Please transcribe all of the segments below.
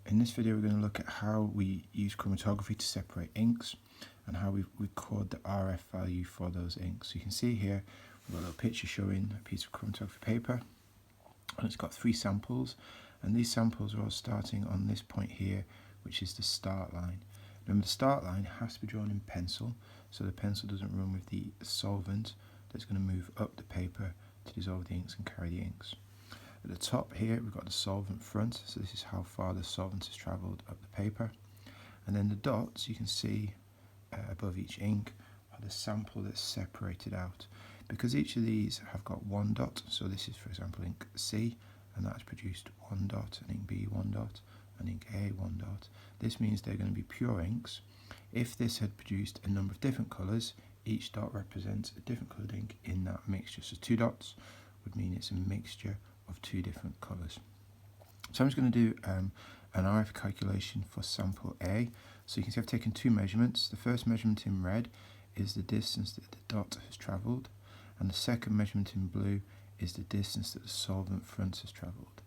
In this video we're going to look at how we use chromatography to separate inks and how we record the RF value for those inks. So you can see here we've got a little picture showing a piece of chromatography paper, and it's got 3 samples, and these samples are all starting on this point here, which is the start line. Remember, the start line has to be drawn in pencil, so the pencil doesn't run with the solvent that's going to move up the paper to dissolve the inks and carry the inks. At the top here we've got the solvent front, so this is how far the solvent has travelled up the paper, and then the dots you can see above each ink are the sample that's separated out. Because each of these have got 1 dot, so this is for example ink C, and that's produced 1 dot, and ink B 1 dot, and ink A 1 dot. This means they're going to be pure inks. If this had produced a number of different colours, each dot represents a different coloured ink in that mixture. So 2 dots would mean it's a mixture of 2 different colours. So I'm just going to do an RF calculation for sample A. So you can see I've taken 2 measurements. The first measurement in red is the distance that the dot has travelled, and the second measurement in blue is the distance that the solvent front has travelled.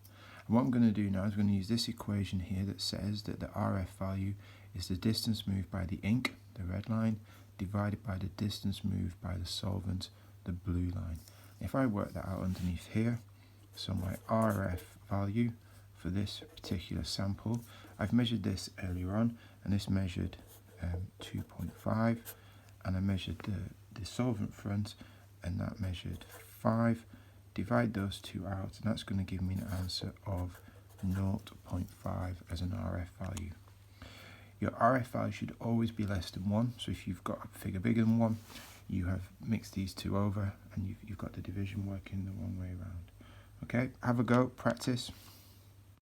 And what I'm going to do now is I'm going to use this equation here that says that the RF value is the distance moved by the ink, the red line, divided by the distance moved by the solvent, the blue line. If I work that out underneath here, so my RF value for this particular sample, I've measured this earlier on, and this measured 2.5, and I measured the solvent front, and that measured 5. Divide those 2 out, and that's going to give me an answer of 0.5 as an RF value. Your RF value should always be less than 1, so if you've got a figure bigger than 1, you have mixed these 2 over, and you've got the division working the wrong way around. Okay, have a go, practice.